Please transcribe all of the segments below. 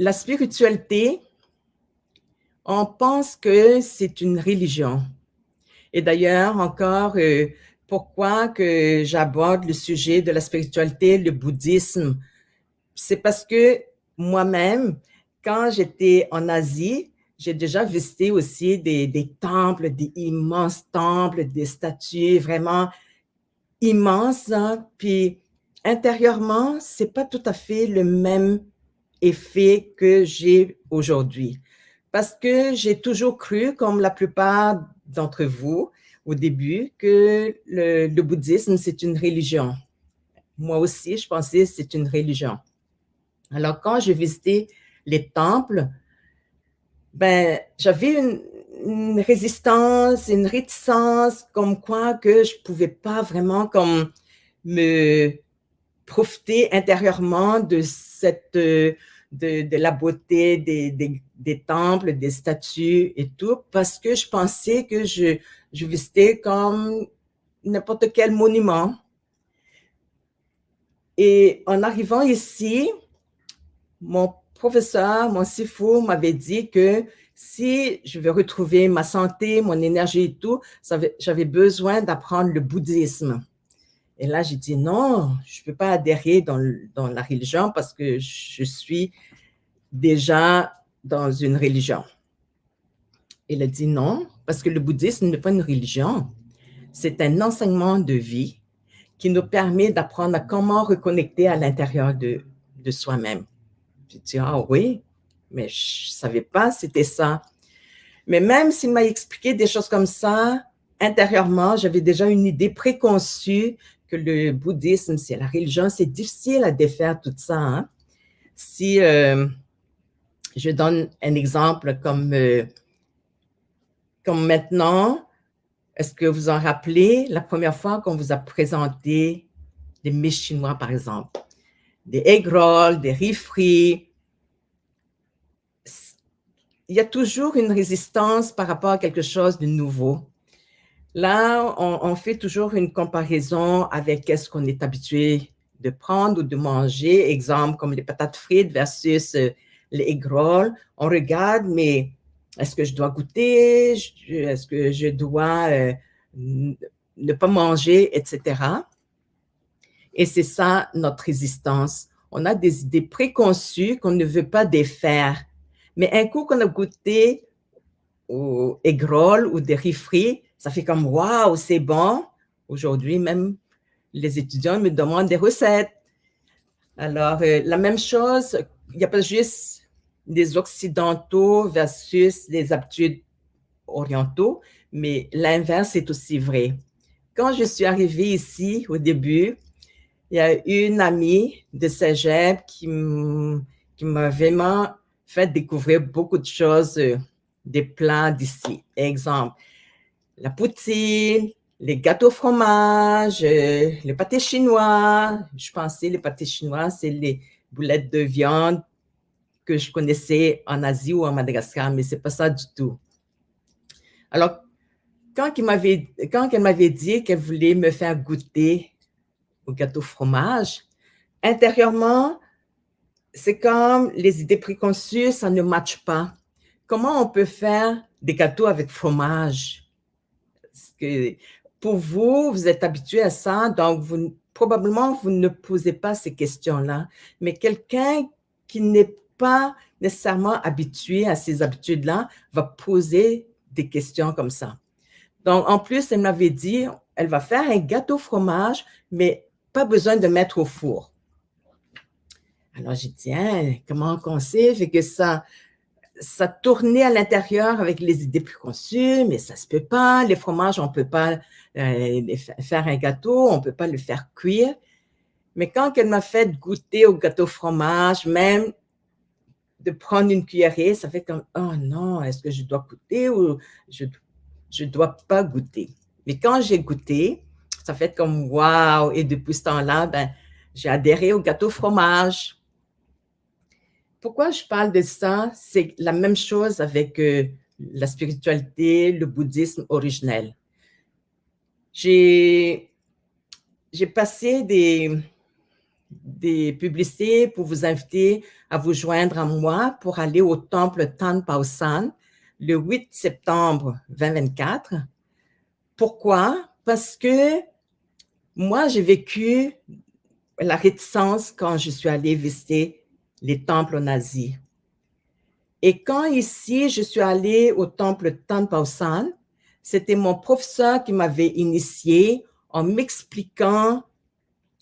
La spiritualité, on pense que c'est une religion. Et d'ailleurs, encore, pourquoi que j'aborde le sujet de la spiritualité, le bouddhisme, c'est parce que moi-même, quand j'étais en Asie, j'ai déjà visité aussi des temples, des immenses temples, des statues vraiment immenses, hein. Puis intérieurement, c'est pas tout à fait le même effet que j'ai aujourd'hui. Parce que j'ai toujours cru, comme la plupart d'entre vous, au début, que le bouddhisme, c'est une religion. Moi aussi, je pensais que c'est une religion. Alors, quand j'ai visité les temples, ben, j'avais une résistance, une réticence, comme quoi que je pouvais pas vraiment comme me profiter intérieurement de de la beauté des temples, des statues et tout, parce que je pensais que je visitais comme n'importe quel monument. Et en arrivant ici, mon professeur, mon sifu m'avait dit que si je veux retrouver ma santé, mon énergie et tout, j'avais besoin d'apprendre le bouddhisme. Et là, j'ai dit non, je ne peux pas adhérer dans la religion parce que je suis déjà dans une religion. Il a dit non, parce que le bouddhisme n'est pas une religion, c'est un enseignement de vie qui nous permet d'apprendre à comment reconnecter à l'intérieur de soi-même. J'ai dit, ah oui, mais je ne savais pas c'était ça. Mais même s'il m'a expliqué des choses comme ça, intérieurement, j'avais déjà une idée préconçue que le bouddhisme, c'est la religion. C'est difficile à défaire tout ça, hein. Si je donne un exemple comme maintenant, est-ce que vous en rappelez la première fois qu'on vous a présenté des mets chinois, par exemple, des egg rolls, des riz frits? Il y a toujours une résistance par rapport à quelque chose de nouveau. Là, on fait toujours une comparaison avec ce qu'on est habitué de prendre ou de manger. Exemple, comme les patates frites versus les egg rolls. On regarde, mais est-ce que je dois goûter? Est-ce que je dois ne pas manger, etc. Et c'est ça notre résistance. On a des idées préconçues qu'on ne veut pas défaire. Mais un coup qu'on a goûté aux egg rolls ou des riz frits, ça fait comme waouh, c'est bon. Aujourd'hui, même les étudiants me demandent des recettes. Alors, la même chose, il n'y a pas juste des occidentaux versus les habitudes orientaux, mais l'inverse est aussi vrai. Quand je suis arrivée ici au début, il y a une amie de cégep qui m'a vraiment fait découvrir beaucoup de choses, des plats d'ici. Exemple, la poutine, les gâteaux au fromage, les pâtés chinois. Je pensais les pâtés chinois, c'est les boulettes de viande que je connaissais en Asie ou en Madagascar, mais c'est pas ça du tout. Alors, quand elle m'avait dit qu'elle voulait me faire goûter au gâteau au fromage, intérieurement, c'est comme les idées préconçues, ça ne matche pas. Comment on peut faire des gâteaux avec fromage? Parce que pour vous, vous êtes habitué à ça, donc probablement vous ne posez pas ces questions-là. Mais quelqu'un qui n'est pas nécessairement habitué à ces habitudes-là va poser des questions comme ça. Donc, en plus, elle m'avait dit, elle va faire un gâteau au fromage, mais pas besoin de mettre au four. Alors, j'ai dit, hein, comment on sait? Fait que ça tournait à l'intérieur avec les idées préconçues, mais ça se peut pas. Les fromages, on peut pas faire un gâteau, on peut pas le faire cuire. Mais quand elle m'a fait goûter au gâteau fromage, même de prendre une cuillerée, ça fait comme, oh non, est-ce que je dois goûter ou je dois pas goûter? Mais quand j'ai goûté, ça fait comme, waouh! Et depuis ce temps-là, ben, j'ai adhéré au gâteau fromage. Pourquoi je parle de ça? C'est la même chose avec la spiritualité, le bouddhisme originel. J'ai passé des publicités pour vous inviter à vous joindre à moi pour aller au temple Tan Pao San le 8 septembre 2024. Pourquoi? Parce que moi, j'ai vécu la réticence quand je suis allée visiter les temples en Asie. Et quand ici, je suis allée au temple Tan Pao San, c'était mon professeur qui m'avait initié en m'expliquant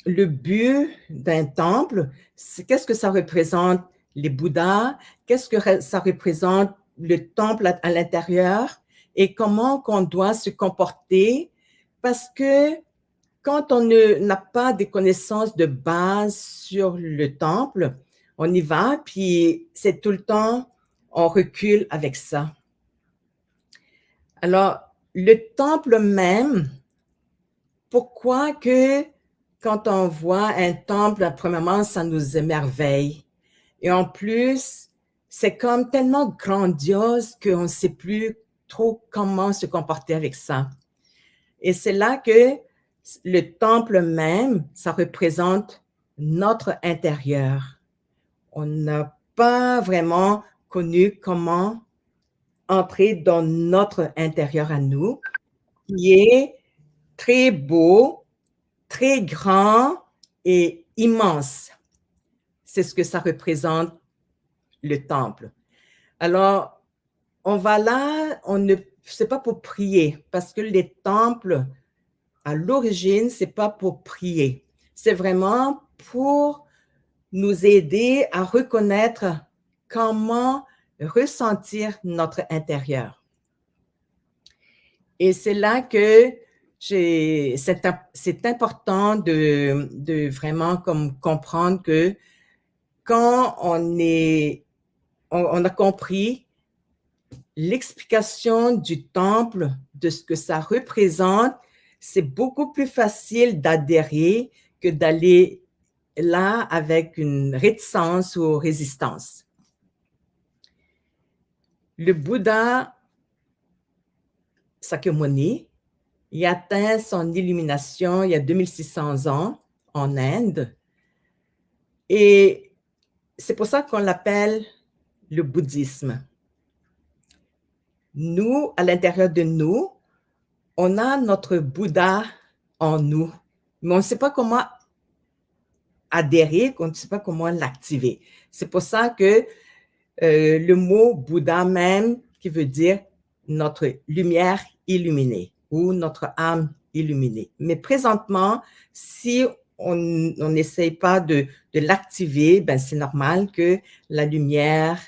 le but d'un temple, qu'est-ce que ça représente les Bouddhas, qu'est-ce que ça représente le temple à l'intérieur et comment qu'on doit se comporter parce que quand on n'a pas des connaissances de base sur le temple, on y va, puis c'est tout le temps, on recule avec ça. Alors, le temple même, pourquoi que quand on voit un temple, premièrement, ça nous émerveille. Et en plus, c'est comme tellement grandiose qu'on ne sait plus trop comment se comporter avec ça. Et c'est là que le temple même, ça représente notre intérieur. On n'a pas vraiment connu comment entrer dans notre intérieur à nous, qui est très beau, très grand et immense. C'est ce que ça représente, le temple. Alors, on va là, c'est pas pour prier, parce que les temples, à l'origine, c'est pas pour prier. C'est vraiment pour nous aider à reconnaître comment ressentir notre intérieur. Et c'est là que c'est important de vraiment comme comprendre que quand on a compris l'explication du temple, de ce que ça représente, c'est beaucoup plus facile d'adhérer que d'aller là avec une réticence ou résistance. Le Bouddha Sakyamuni, il atteint son illumination il y a 2600 ans en Inde. Et c'est pour ça qu'on l'appelle le bouddhisme. Nous, à l'intérieur de nous, on a notre Bouddha en nous, mais on ne sait pas comment adhérer, on ne sait pas comment l'activer. C'est pour ça que le mot Bouddha même, qui veut dire notre lumière illuminée ou notre âme illuminée. Mais présentement, si on n'essaye pas de l'activer, ben c'est normal que la lumière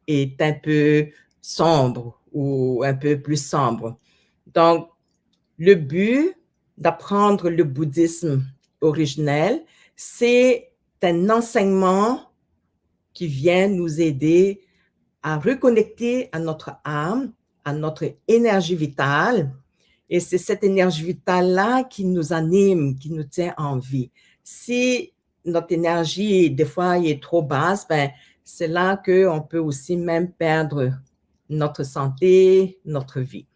est un peu sombre ou un peu plus sombre. Donc, le but d'apprendre le bouddhisme originel, c'est un enseignement qui vient nous aider à reconnecter à notre âme, à notre énergie vitale. Et c'est cette énergie vitale-là qui nous anime, qui nous tient en vie. Si notre énergie, des fois, est trop basse, ben, c'est là qu'on peut aussi même perdre notre santé, notre vie.